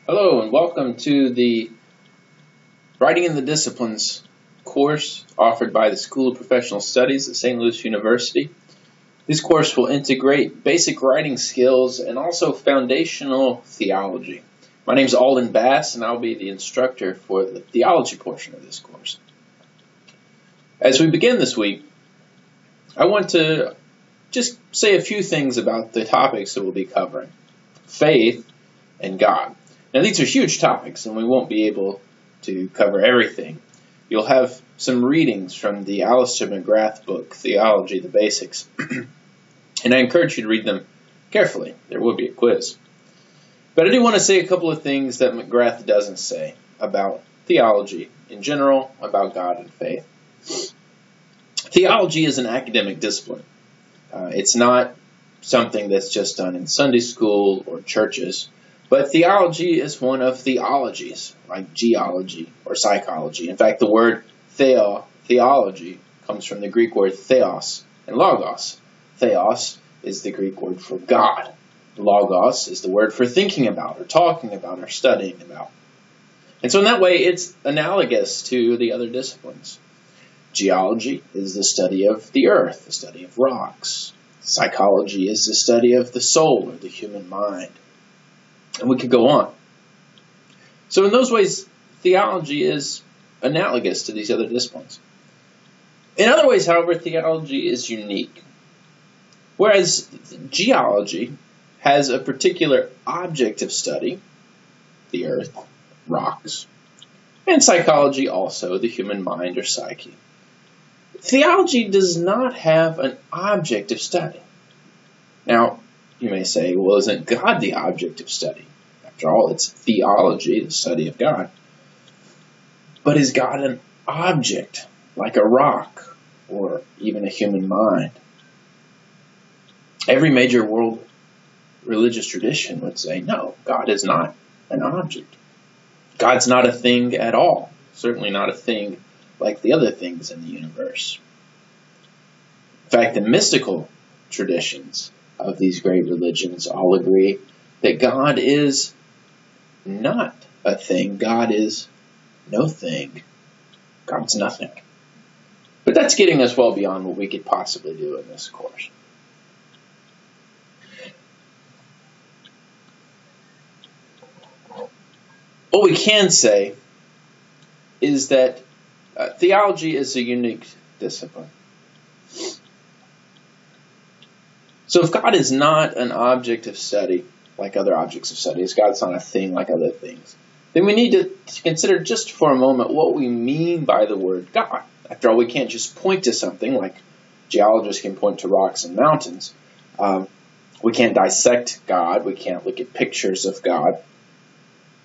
Hello and welcome to the Writing in the Disciplines course offered by the School of Professional Studies at St. Louis University. This course will integrate basic writing skills and also foundational theology. My name is Alden Bass and I'll be the instructor for the theology portion of this course. As we begin this week, I want to just say a few things about the topics that we'll be covering. Faith and God. Now, these are huge topics, and we won't be able to cover everything. You'll have some readings from the Alister McGrath book, Theology, the Basics, and I encourage you to read them carefully. There will be a quiz. But I do want to say a couple of things that McGrath doesn't say about theology in general, about God and faith. Theology is an academic discipline. It's not something that's just done in Sunday school or churches. But theology is one of theologies, like geology or psychology. In fact, the word theology, comes from the Greek word theos and logos. Theos is the Greek word for God. Logos is the word for thinking about or talking about or studying about. And so in that way, it's analogous to the other disciplines. Geology is the study of the earth, the study of rocks. Psychology is the study of the soul or the human mind. And we could go on. So in those ways, theology is analogous to these other disciplines. In other ways, however, theology is unique. Whereas geology has a particular object of study, the earth, rocks, and psychology also, the human mind or psyche. Theology does not have an object of study. Now, you may say, well, isn't God the object of study? After all, it's theology, the study of God. But is God an object, like a rock, or even a human mind? Every major world religious tradition would say, no, God is not an object. God's not a thing at all, certainly not a thing like the other things in the universe. In fact, the mystical traditions of these great religions all agree that God is not a thing. God is no thing. God's nothing. But that's getting us well beyond what we could possibly do in this course. What we can say is that theology is a unique discipline. So if God is not an object of study, like other objects of study, if God's not a thing like other things, then we need to consider just for a moment what we mean by the word God. After all, we can't just point to something like geologists can point to rocks and mountains. We can't dissect God. We can't look at pictures of God.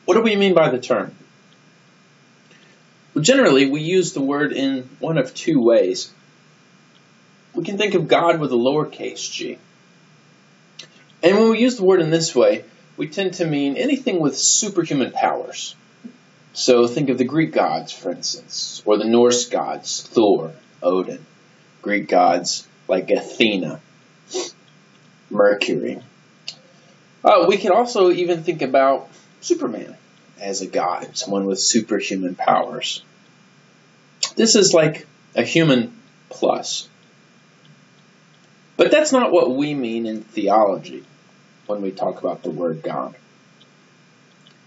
What do we mean by the term? Well, generally, we use the word in one of two ways. We can think of God with a lowercase g. And when we use the word in this way, we tend to mean anything with superhuman powers. So think of the Greek gods, for instance, or the Norse gods, Thor, Odin, Greek gods like Athena, Mercury. We can also even think about Superman as a god, someone with superhuman powers. This is like a human plus. But that's not what we mean in theology when we talk about the word God.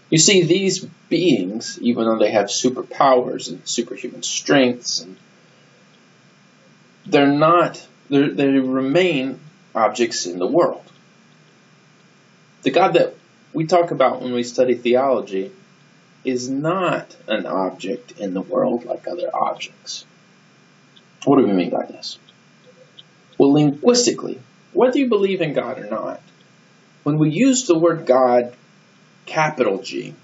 You see, these beings, even though they have superpowers and superhuman strengths, and they remain objects in the world. The God that we talk about when we study theology is not an object in the world like other objects. What do we mean by this? Well, linguistically, whether you believe in God or not, when we use the word God, capital G,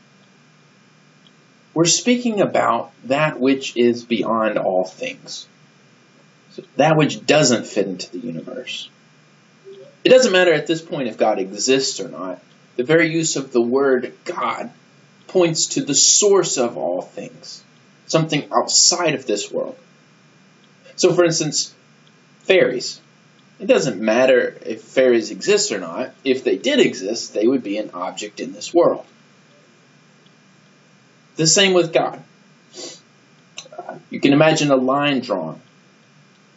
we're speaking about that which is beyond all things. So that which doesn't fit into the universe. It doesn't matter at this point if God exists or not. The very use of the word God points to the source of all things, something outside of this world. So, for instance, fairies. It doesn't matter if fairies exist or not. If they did exist, they would be an object in this world. The same with God. You can imagine a line drawn.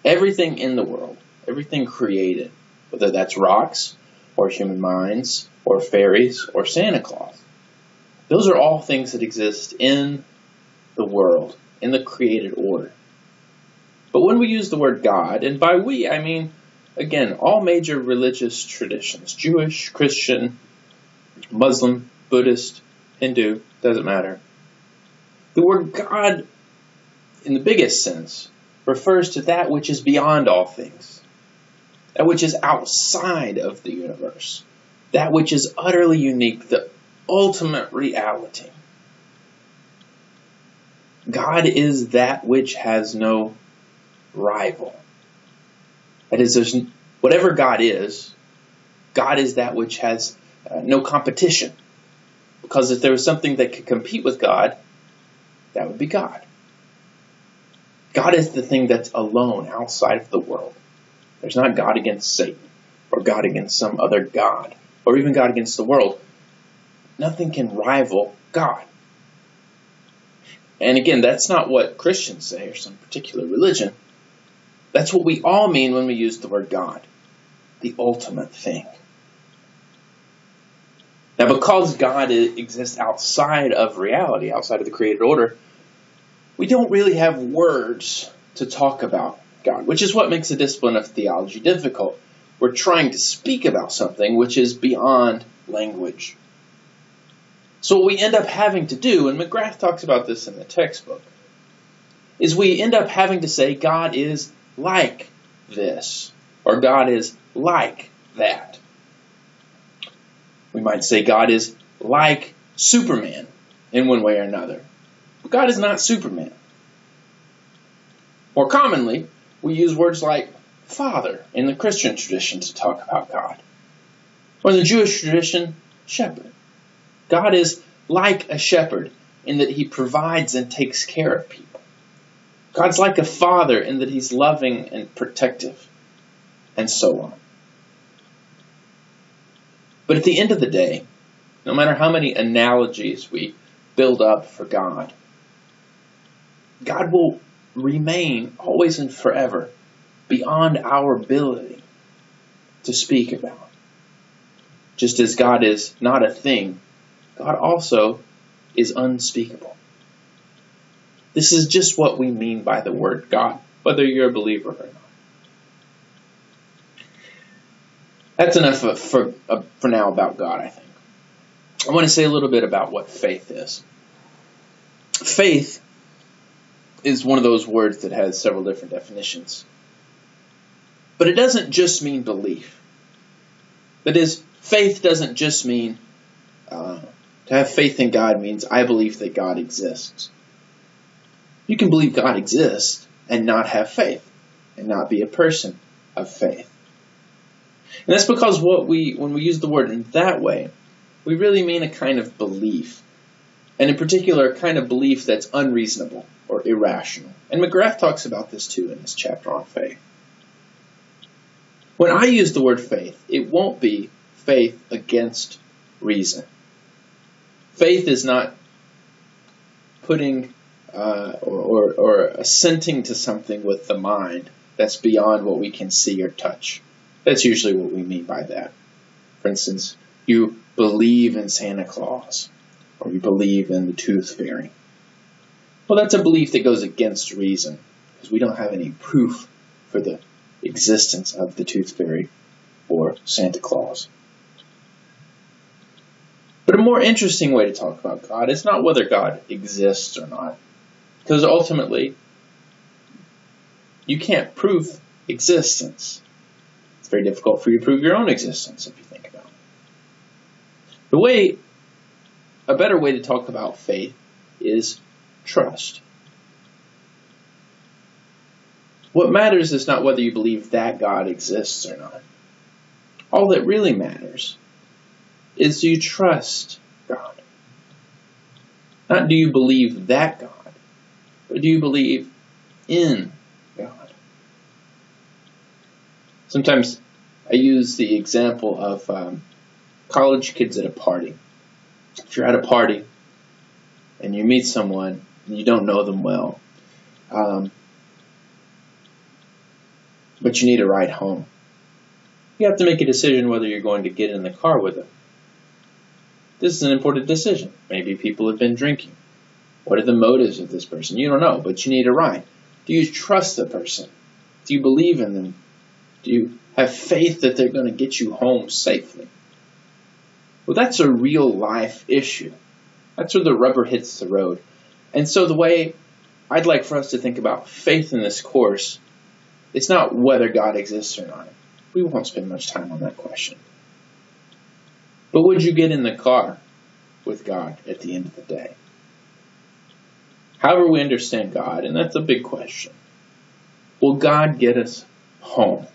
Everything in the world, everything created, whether that's rocks or human minds or fairies or Santa Claus, those are all things that exist in the world, in the created order. But when we use the word God, and by we I mean, again, all major religious traditions, Jewish, Christian, Muslim, Buddhist, Hindu, doesn't matter. The word God, in the biggest sense, refers to that which is beyond all things, that which is outside of the universe, that which is utterly unique, the ultimate reality. God is that which has no rival. That is, whatever God is that which has no competition. Because if there was something that could compete with God, that would be God. God is the thing that's alone outside of the world. There's not God against Satan, or God against some other God, or even God against the world. Nothing can rival God. And again, that's not what Christians say, or some particular religion. That's what we all mean when we use the word God, the ultimate thing. Now, because God exists outside of reality, outside of the created order, we don't really have words to talk about God, which is what makes the discipline of theology difficult. We're trying to speak about something which is beyond language. So what we end up having to do, and McGrath talks about this in the textbook, is we end up having to say God is like this, or God is like that. We might say God is like Superman in one way or another. But God is not Superman. More commonly, we use words like Father in the Christian tradition to talk about God. Or in the Jewish tradition, shepherd. God is like a shepherd in that he provides and takes care of people. God's like a father in that he's loving and protective, and so on. But at the end of the day, no matter how many analogies we build up for God, God will remain always and forever beyond our ability to speak about. Just as God is not a thing, God also is unspeakable. This is just what we mean by the word God, whether you're a believer or not. That's enough for now about God, I think. I want to say a little bit about what faith is. Faith is one of those words that has several different definitions. But it doesn't just mean belief. That is, faith doesn't just mean, to have faith in God means I believe that God exists. You can believe God exists and not have faith, and not be a person of faith. And that's because when we use the word in that way, we really mean a kind of belief. And in particular, a kind of belief that's unreasonable or irrational. And McGrath talks about this too in his chapter on faith. When I use the word faith, it won't be faith against reason. Faith is not putting or assenting to something with the mind that's beyond what we can see or touch. That's usually what we mean by that. For instance, you believe in Santa Claus, or you believe in the tooth fairy. Well, that's a belief that goes against reason, because we don't have any proof for the existence of the tooth fairy or Santa Claus. But a more interesting way to talk about God is not whether God exists or not, because ultimately, you can't prove existence. It's very difficult for you to prove your own existence if you think about it. A better way to talk about faith is trust. What matters is not whether you believe that God exists or not. All that really matters is, do you trust God? Not do you believe that God, but do you believe in God? Sometimes I use the example of college kids at a party. If you're at a party and you meet someone and you don't know them well, but you need a ride home. You have to make a decision whether you're going to get in the car with them. This is an important decision. Maybe people have been drinking. What are the motives of this person? You don't know, but you need a ride. Do you trust the person? Do you believe in them? Do you have faith that they're going to get you home safely? Well, that's a real life issue. That's where the rubber hits the road. And so the way I'd like for us to think about faith in this course, it's not whether God exists or not. We won't spend much time on that question. But would you get in the car with God at the end of the day? However we understand God, and that's a big question, will God get us home?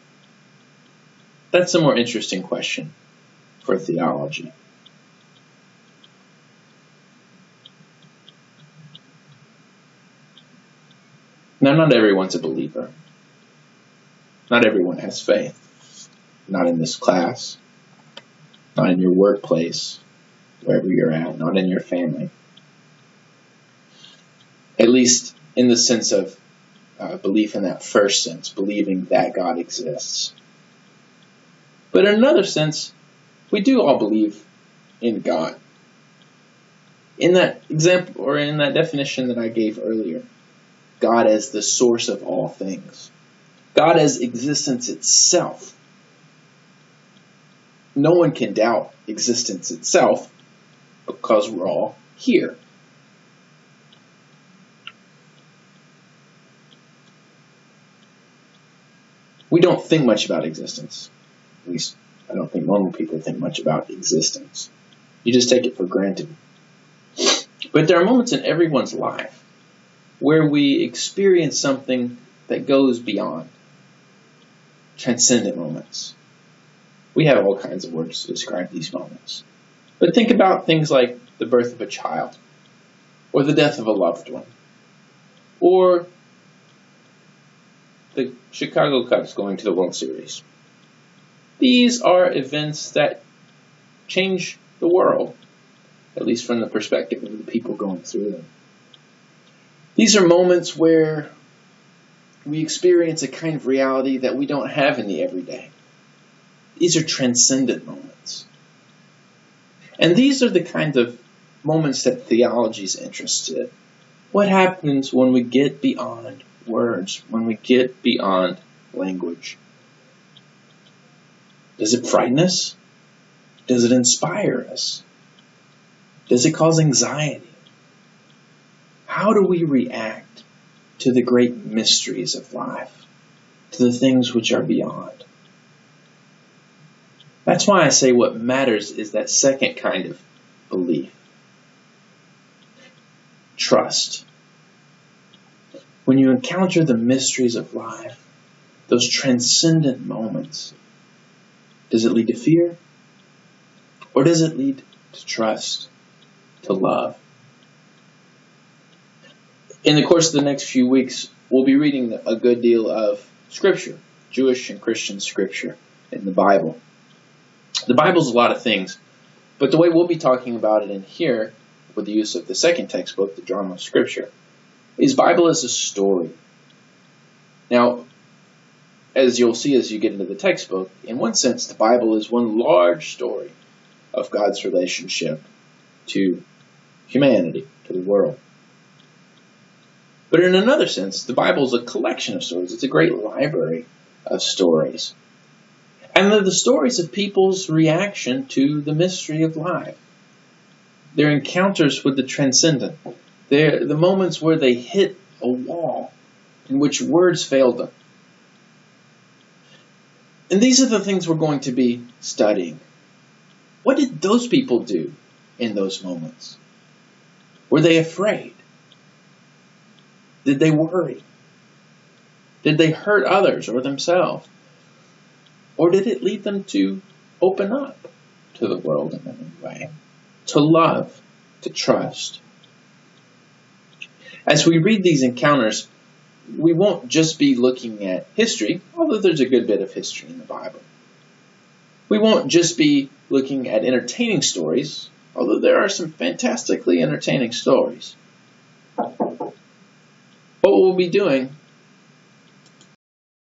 That's a more interesting question for theology. Now, not everyone's a believer. Not everyone has faith. Not in this class. Not in your workplace, wherever you're at. Not in your family. At least in the sense of belief in that first sense, believing that God exists. But in another sense, we do all believe in God. In that example, or in that definition that I gave earlier, God as the source of all things. God as existence itself. No one can doubt existence itself because we're all here. We don't think much about existence. At least, I don't think normal people think much about existence. You just take it for granted. But there are moments in everyone's life where we experience something that goes beyond. Transcendent moments. We have all kinds of words to describe these moments. But think about things like the birth of a child, or the death of a loved one, or the Chicago Cubs going to the World Series. These are events that change the world, at least from the perspective of the people going through them. These are moments where we experience a kind of reality that we don't have in the everyday. These are transcendent moments. And these are the kinds of moments that theology is interested in. What happens when we get beyond words, when we get beyond language? Does it frighten us? Does it inspire us? Does it cause anxiety? How do we react to the great mysteries of life, to the things which are beyond? That's why I say what matters is that second kind of belief. Trust. When you encounter the mysteries of life, those transcendent moments, does it lead to fear? Or does it lead to trust, to love? In the course of the next few weeks, we'll be reading a good deal of Scripture, Jewish and Christian Scripture in the Bible. The Bible's a lot of things, but the way we'll be talking about it in here, with the use of the second textbook, the Drama of Scripture, is Bible as a story. Now, as you'll see as you get into the textbook, in one sense, the Bible is one large story of God's relationship to humanity, to the world. But in another sense, the Bible is a collection of stories. It's a great library of stories. And they're the stories of people's reaction to the mystery of life. Their encounters with the transcendent. They're the moments where they hit a wall in which words failed them. And these are the things we're going to be studying. What did those people do in those moments? Were they afraid? Did they worry? Did they hurt others or themselves? Or did it lead them to open up to the world in a new way? To love, to trust. As we read these encounters, we won't just be looking at history, although there's a good bit of history in the Bible. We won't just be looking at entertaining stories, although there are some fantastically entertaining stories. What we'll be doing